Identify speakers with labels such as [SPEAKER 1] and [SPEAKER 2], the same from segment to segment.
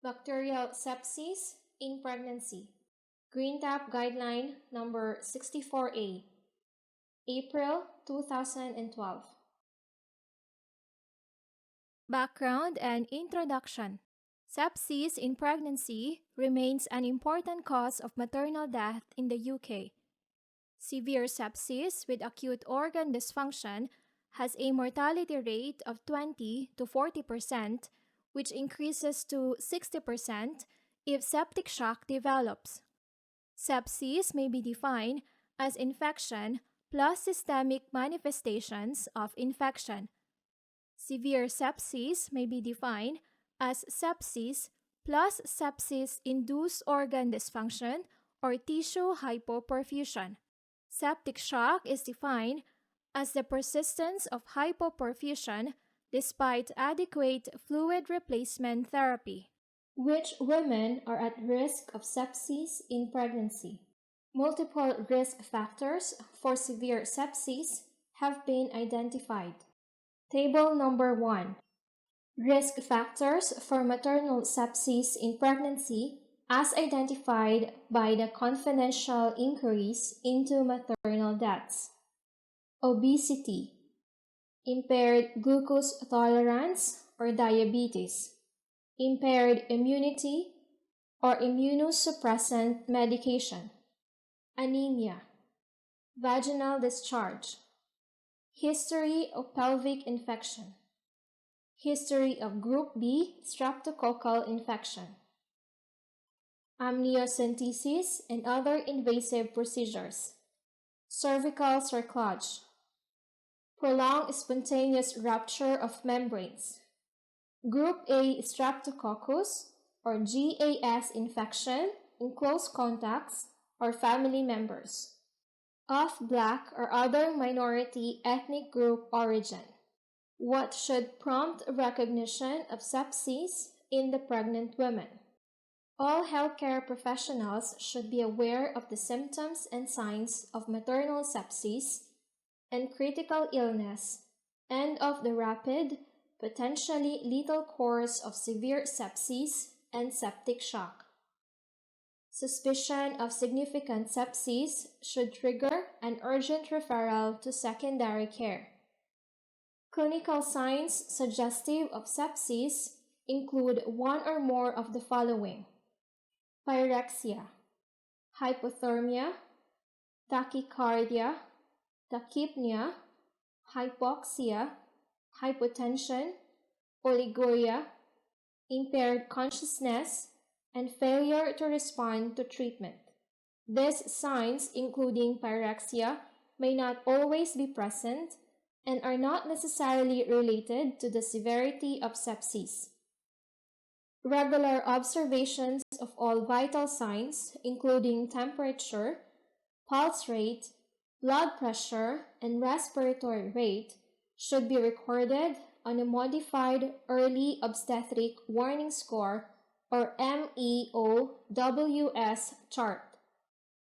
[SPEAKER 1] Bacterial sepsis in pregnancy. GreenTap Guideline number 64A, April 2012.
[SPEAKER 2] Background and introduction. Sepsis in pregnancy remains an important cause of maternal death in the UK. Severe sepsis with acute organ dysfunction has a mortality rate of 20 to 40%, which increases to 60% if septic shock develops. Sepsis may be defined as infection plus systemic manifestations of infection. Severe sepsis may be defined as sepsis plus sepsis-induced organ dysfunction or tissue hypoperfusion. Septic shock is defined as the persistence of hypoperfusion despite adequate fluid replacement therapy.
[SPEAKER 1] Which women are at risk of sepsis in pregnancy? Multiple risk factors for severe sepsis have been identified. Table number 1. Risk factors for maternal sepsis in pregnancy as identified by the confidential inquiries into maternal deaths. Obesity, impaired glucose tolerance or diabetes, impaired immunity or immunosuppressant medication, anemia, vaginal discharge, history of pelvic infection, history of Group B streptococcal infection, amniocentesis and other invasive procedures, cervical cerclage, prolonged spontaneous rupture of membranes, Group A streptococcus or GAS infection in close contacts or family members, of Black or other minority ethnic group origin. What should prompt recognition of sepsis in the pregnant woman? All healthcare professionals should be aware of the symptoms and signs of maternal sepsis and critical illness and of the rapid, potentially lethal course of severe sepsis and septic shock. Suspicion of significant sepsis should trigger an urgent referral to secondary care. Clinical signs suggestive of sepsis include one or more of the following: pyrexia, hypothermia, tachycardia, tachypnea, hypoxia, hypotension, oliguria, impaired consciousness, and failure to respond to treatment. These signs, including pyrexia, may not always be present and are not necessarily related to the severity of sepsis. Regular observations of all vital signs, including temperature, pulse rate, blood pressure, and respiratory rate, should be recorded on a modified Early Obstetric Warning Score or MEOWS chart.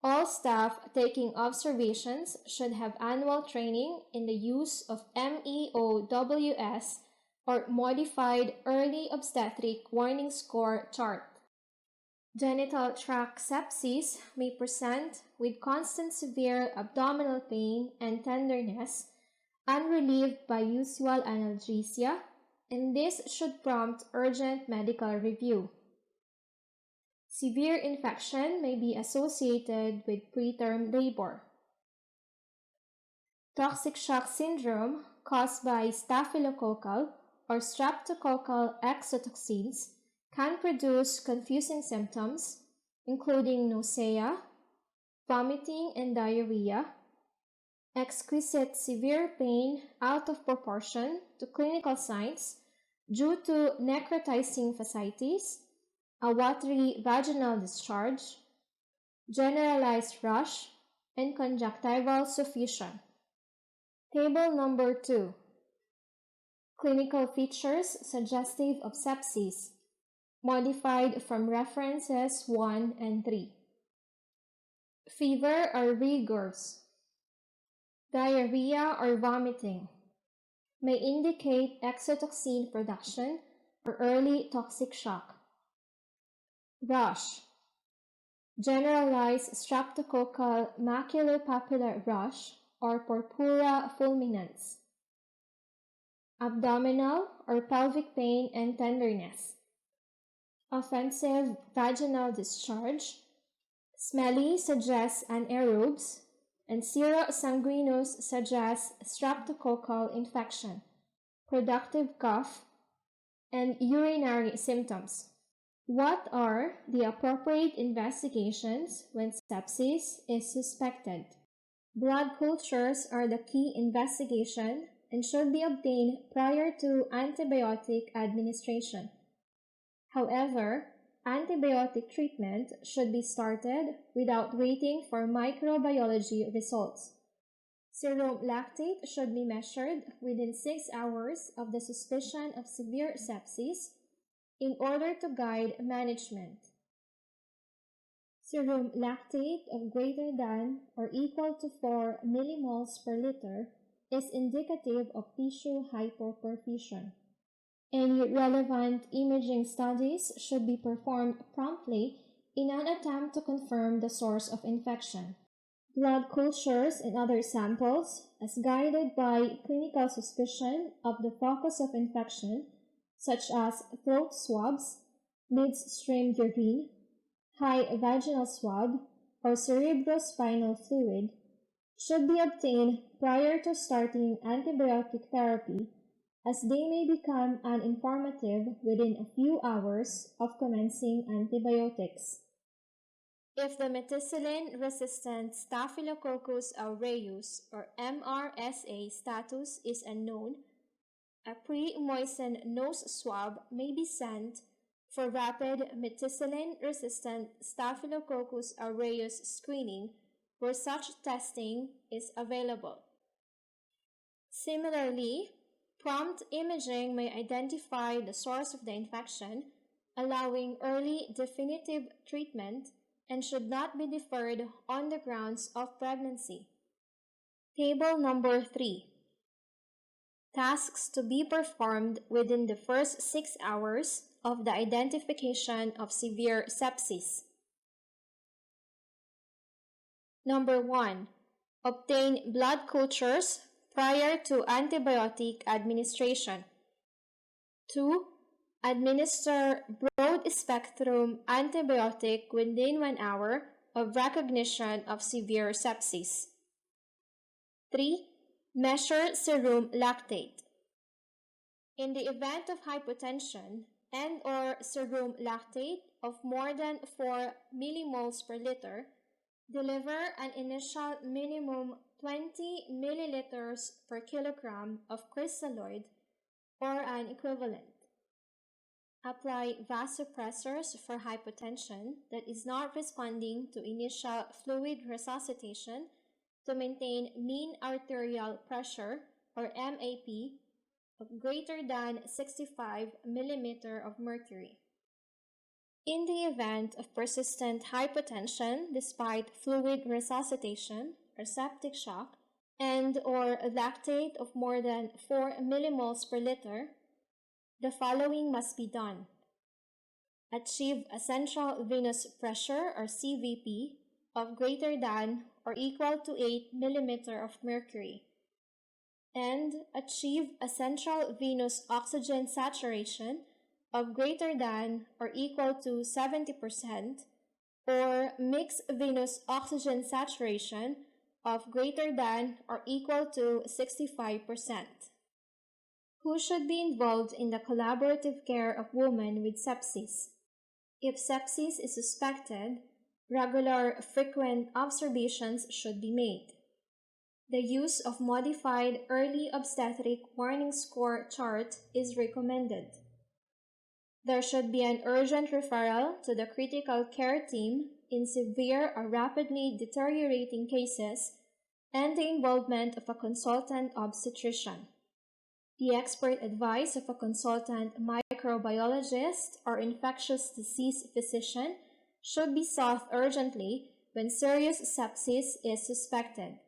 [SPEAKER 1] All staff taking observations should have annual training in the use of MEOWS or Modified Early Obstetric Warning Score chart. Genital tract sepsis may present with constant severe abdominal pain and tenderness, unrelieved by usual analgesia, and this should prompt urgent medical review. Severe infection may be associated with preterm labor. Toxic shock syndrome caused by staphylococcal or streptococcal exotoxins can produce confusing symptoms, including nausea, vomiting and diarrhea, exquisite severe pain out of proportion to clinical signs due to necrotizing fasciitis, a watery vaginal discharge, generalized rash, and conjunctival suffusion. Table number 2. Clinical features suggestive of sepsis, modified from references 1 and 3. Fever or rigors, diarrhea or vomiting, may indicate exotoxin production or early toxic shock. Rash. Generalized streptococcal maculopapular rash or purpura fulminans. Abdominal or pelvic pain and tenderness. Offensive vaginal discharge. Smelly suggests anaerobes, and serosanguinous suggests streptococcal infection. Productive cough, and urinary symptoms. What are the appropriate investigations when sepsis is suspected? Blood cultures are the key investigation and should be obtained prior to antibiotic administration. However, antibiotic treatment should be started without waiting for microbiology results. Serum lactate should be measured within 6 hours of the suspicion of severe sepsis in order to guide management. Serum lactate of greater than or equal to 4 millimoles per liter is indicative of tissue hypoperfusion. Any relevant imaging studies should be performed promptly in an attempt to confirm the source of infection. Blood cultures and other samples, as guided by clinical suspicion of the focus of infection, such as throat swabs, midstream urine, high vaginal swab, or cerebrospinal fluid, should be obtained prior to starting antibiotic therapy, as they may become uninformative within a few hours of commencing antibiotics. If the methicillin-resistant Staphylococcus aureus or MRSA status is unknown, a pre-moistened nose swab may be sent for rapid methicillin-resistant Staphylococcus aureus screening where such testing is available. Similarly, prompt imaging may identify the source of the infection, allowing early definitive treatment and should not be deferred on the grounds of pregnancy. Table number 3. Tasks to be performed within the first 6 hours of the identification of severe sepsis. Number 1. Obtain blood cultures prior to antibiotic administration. 2. Administer broad-spectrum antibiotic within 1 hour of recognition of severe sepsis. 3. Measure serum lactate. In the event of hypotension and/or serum lactate of more than 4 millimoles per liter, deliver an initial minimum 20 milliliters per kilogram of crystalloid or an equivalent. Apply vasopressors for hypotension that is not responding to initial fluid resuscitation to maintain mean arterial pressure or MAP of greater than 65 millimeter of mercury. In the event of persistent hypotension despite fluid resuscitation or septic shock and/or lactate of more than 4 millimoles per liter, the following must be done. Achieve a central venous pressure or CVP of greater than or equal to 8 millimeter of mercury, and achieve a central venous oxygen saturation of greater than or equal to 70% or mixed venous oxygen saturation of greater than or equal to 65%. Who should be involved in the collaborative care of women with sepsis? If sepsis is suspected, regular, frequent observations should be made. The use of modified early obstetric warning score chart is recommended. There should be an urgent referral to the critical care team in severe or rapidly deteriorating cases and the involvement of a consultant obstetrician. The expert advice of a consultant microbiologist or infectious disease physician should be sought urgently when serious sepsis is suspected.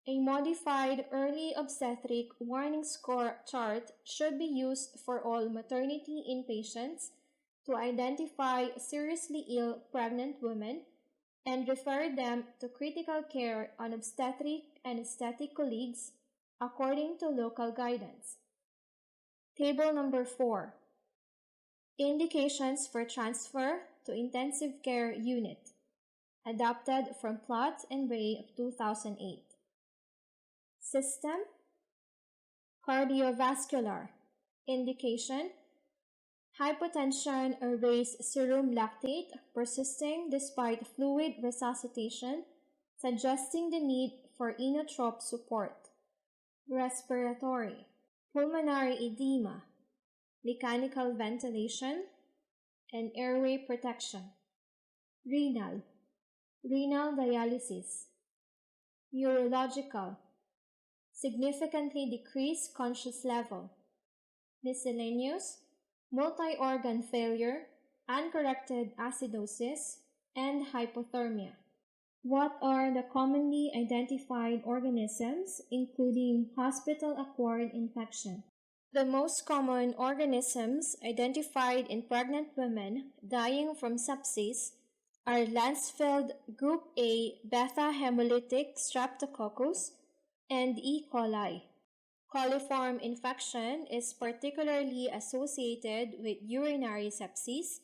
[SPEAKER 1] A modified early obstetric warning score chart should be used for all maternity inpatients to identify seriously ill pregnant women and refer them to critical care on obstetric and aesthetic colleagues according to local guidance. Table number 4. Indications for transfer to intensive care unit, adapted from Plot and Ray of 2008. System: cardiovascular. Indication: hypotension or raised serum lactate persisting despite fluid resuscitation, suggesting the need for inotrope support. Respiratory: pulmonary edema, mechanical ventilation, and airway protection. Renal: renal dialysis. Neurological: significantly decreased conscious level. Miscellaneous: multi-organ failure, uncorrected acidosis, and hypothermia. What are the commonly identified organisms, including hospital-acquired infection? The most common organisms identified in pregnant women dying from sepsis are Lancefield Group A beta hemolytic streptococcus and E. coli. Coliform infection is particularly associated with urinary sepsis,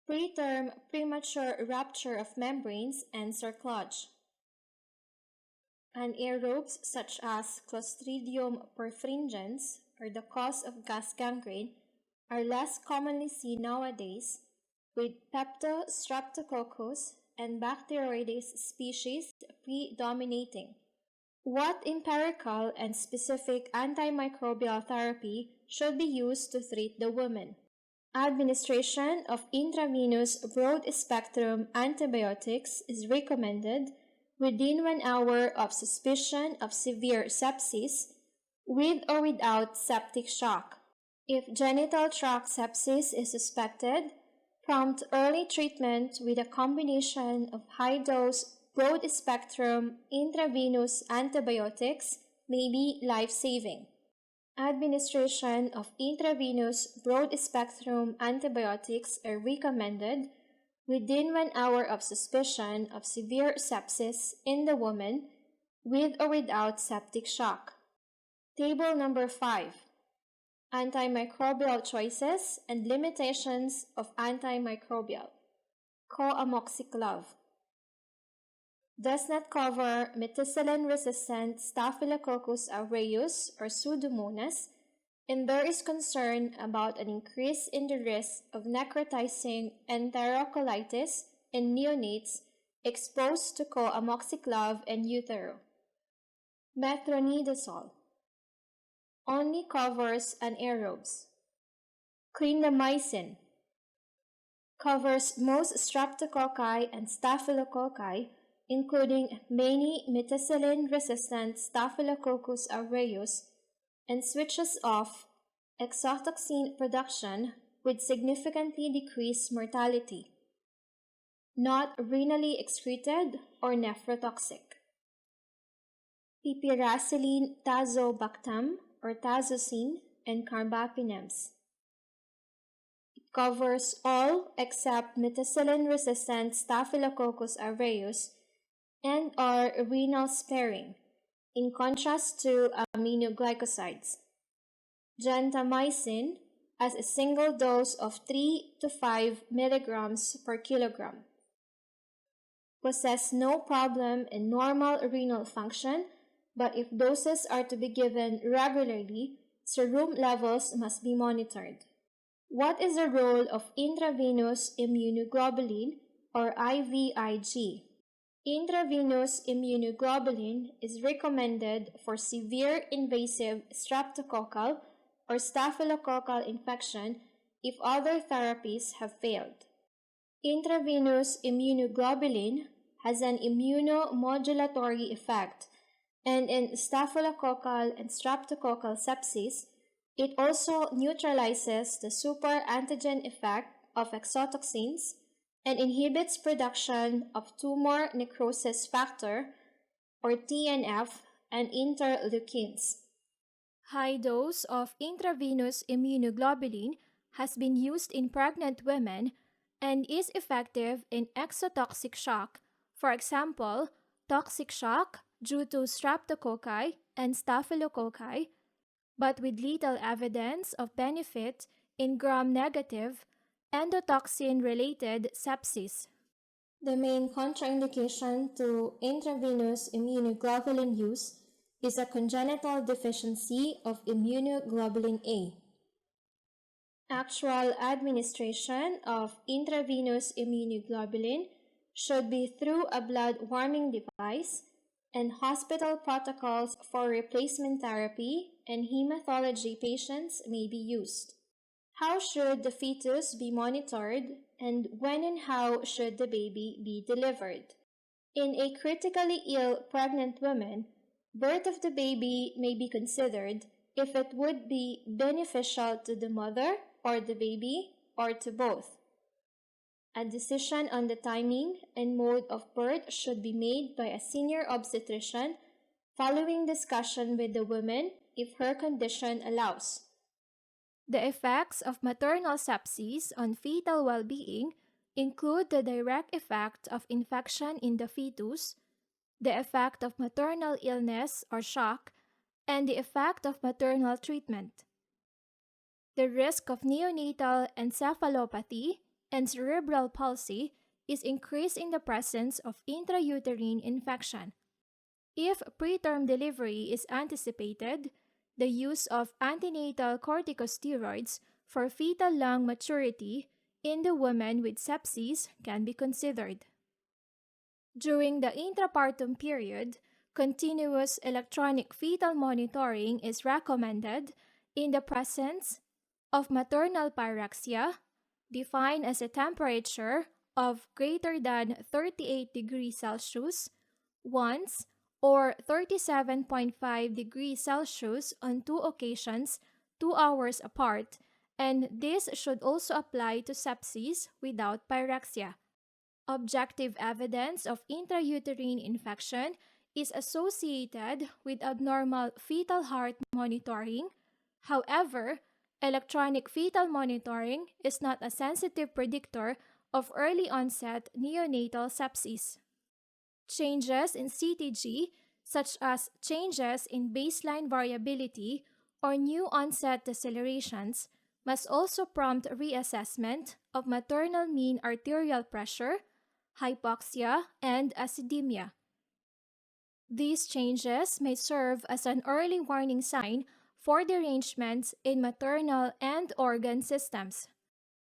[SPEAKER 1] preterm premature rupture of membranes, and cerclage. Anaerobes such as Clostridium perfringens, or the cause of gas gangrene, are less commonly seen nowadays, with Peptostreptococcus and Bacteroides species predominating. What empirical and specific antimicrobial therapy should be used to treat the woman? Administration of intravenous broad-spectrum antibiotics is recommended within 1 hour of suspicion of severe sepsis, with or without septic shock. If genital tract sepsis is suspected, prompt early treatment with a combination of high-dose broad-spectrum intravenous antibiotics may be life-saving. Administration of intravenous broad-spectrum antibiotics are recommended within 1 hour of suspicion of severe sepsis in the woman, with or without septic shock. Table number 5. Antimicrobial choices and limitations of antimicrobial. Co-amoxiclav does not cover methicillin-resistant Staphylococcus aureus or Pseudomonas, and there is concern about an increase in the risk of necrotizing enterocolitis in neonates exposed to co-amoxiclav in utero. Metronidazole only covers anaerobes. Clindamycin covers most streptococci and staphylococci, including many methicillin-resistant Staphylococcus aureus, and switches off exotoxin production with significantly decreased mortality. Not renally excreted or nephrotoxic. Piperacillin tazobactam or tazocine and carbapenems. It covers all except methicillin-resistant Staphylococcus aureus and are renal sparing, in contrast to aminoglycosides. Gentamicin as a single dose of 3 to 5 milligrams per kilogram. Possess no problem in normal renal function, but if doses are to be given regularly, serum levels must be monitored. What is the role of intravenous immunoglobulin or IVIG? Intravenous immunoglobulin is recommended for severe invasive streptococcal or staphylococcal infection if other therapies have failed. Intravenous immunoglobulin has an immunomodulatory effect, and in staphylococcal and streptococcal sepsis, it also neutralizes the superantigen effect of exotoxins and inhibits production of tumor necrosis factor, or TNF, and interleukins.
[SPEAKER 2] High dose of intravenous immunoglobulin has been used in pregnant women and is effective in exotoxic shock, for example, toxic shock due to streptococci and staphylococci, but with little evidence of benefit in gram-negative endotoxin-related sepsis.
[SPEAKER 1] The main contraindication to intravenous immunoglobulin use is a congenital deficiency of immunoglobulin A. Actual administration of intravenous immunoglobulin should be through a blood warming device, and hospital protocols for replacement therapy and hematology patients may be used. How should the fetus be monitored, and when and how should the baby be delivered? In a critically ill pregnant woman, birth of the baby may be considered if it would be beneficial to the mother or the baby or to both. A decision on the timing and mode of birth should be made by a senior obstetrician following discussion with the woman if her condition allows.
[SPEAKER 2] The effects of maternal sepsis on fetal well-being include the direct effect of infection in the fetus, the effect of maternal illness or shock, and the effect of maternal treatment. The risk of neonatal encephalopathy and cerebral palsy is increased in the presence of intrauterine infection. If preterm delivery is anticipated, the use of antenatal corticosteroids for fetal lung maturity in the woman with sepsis can be considered. During the intrapartum period, continuous electronic fetal monitoring is recommended in the presence of maternal pyrexia, defined as a temperature of greater than 38 degrees Celsius once or 37.5 degrees Celsius on 2 occasions 2 hours apart, and this should also apply to sepsis without pyrexia. Objective evidence of intrauterine infection is associated with abnormal fetal heart monitoring. However, electronic fetal monitoring is not a sensitive predictor of early onset neonatal sepsis. Changes in CTG, such as changes in baseline variability or new onset decelerations, must also prompt reassessment of maternal mean arterial pressure, hypoxia, and acidemia. These changes may serve as an early warning sign for derangements in maternal and organ systems.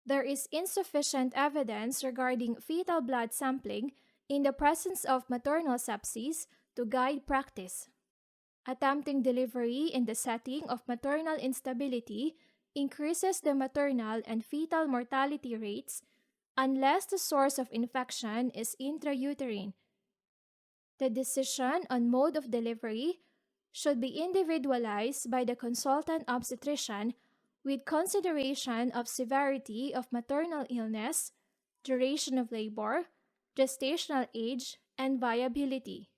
[SPEAKER 2] There is insufficient evidence regarding fetal blood sampling in the presence of maternal sepsis to guide practice. Attempting delivery in the setting of maternal instability increases the maternal and fetal mortality rates unless the source of infection is intrauterine. The decision on mode of delivery should be individualized by the consultant obstetrician with consideration of severity of maternal illness, duration of labor, gestational age, and viability.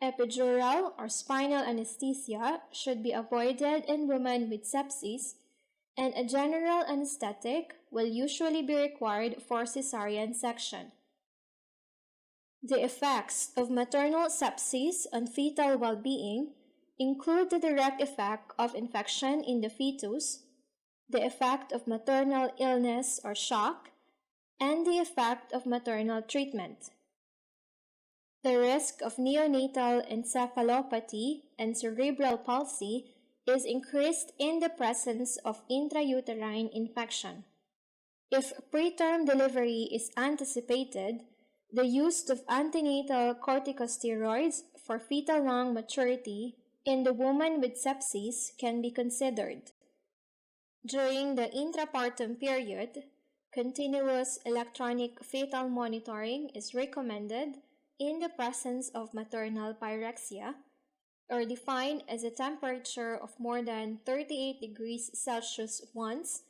[SPEAKER 1] Epidural or spinal anesthesia should be avoided in women with sepsis, and a general anesthetic will usually be required for cesarean section. The effects of maternal sepsis on fetal well-being include the direct effect of infection in the fetus, the effect of maternal illness or shock, and the effect of maternal treatment. The risk of neonatal encephalopathy and cerebral palsy is increased in the presence of intrauterine infection. If preterm delivery is anticipated, the use of antenatal corticosteroids for fetal lung maturity in the woman with sepsis can be considered. During the intrapartum period, continuous electronic fetal monitoring is recommended in the presence of maternal pyrexia, or defined as a temperature of more than 38 degrees Celsius once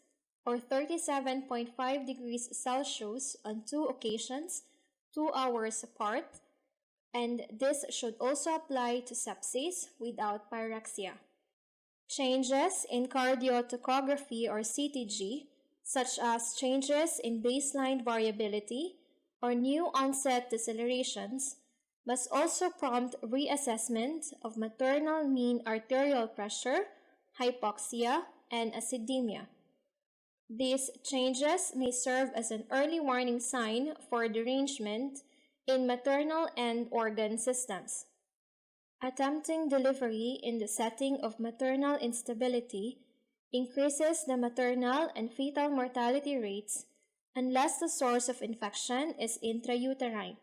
[SPEAKER 1] or 37.5 degrees Celsius on 2 occasions 2 hours apart, and this should also apply to sepsis without pyrexia. Changes in cardiotocography or CTG such as changes in baseline variability or new onset decelerations, must also prompt reassessment of maternal mean arterial pressure, hypoxia, and acidemia. These changes may serve as an early warning sign for derangement in maternal and organ systems. Attempting delivery in the setting of maternal instability increases the maternal and fetal mortality rates unless the source of infection is intrauterine.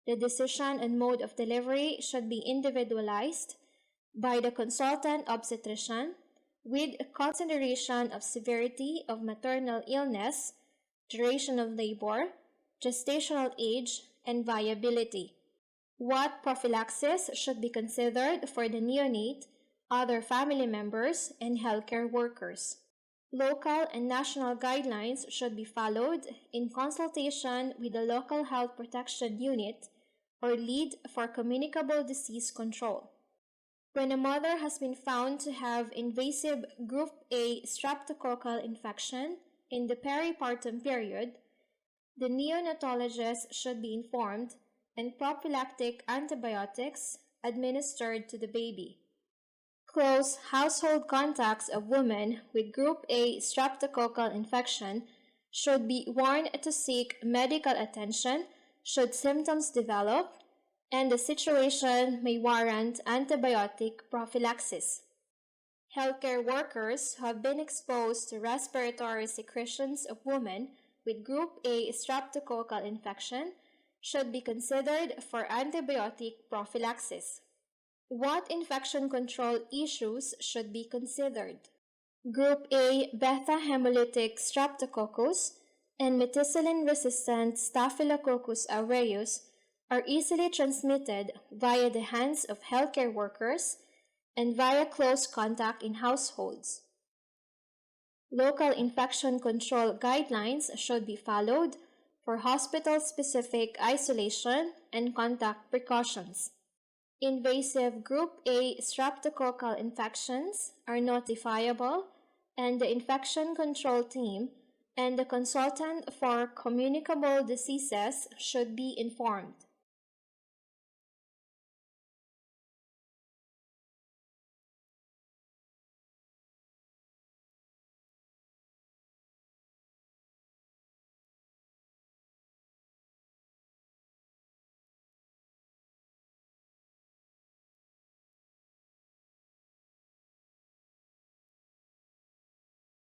[SPEAKER 1] The decision and mode of delivery should be individualized by the consultant obstetrician with consideration of severity of maternal illness, duration of labor, gestational age, and viability. What prophylaxis should be considered for the neonate, other family members, and healthcare workers. Local and national guidelines should be followed in consultation with the local health protection unit or lead for communicable disease control. When a mother has been found to have invasive group A streptococcal infection in the peripartum period, the neonatologist should be informed and prophylactic antibiotics administered to the baby. Close household contacts of women with group A streptococcal infection should be warned to seek medical attention should symptoms develop, and the situation may warrant antibiotic prophylaxis. Healthcare workers who have been exposed to respiratory secretions of women with group A streptococcal infection should be considered for antibiotic prophylaxis. What infection control issues should be considered? Group A beta hemolytic streptococcus and methicillin-resistant Staphylococcus aureus are easily transmitted via the hands of healthcare workers and via close contact in households. Local infection control guidelines should be followed for hospital-specific isolation and contact precautions. Invasive group A streptococcal infections are notifiable, and the infection control team and the consultant for communicable diseases should be informed.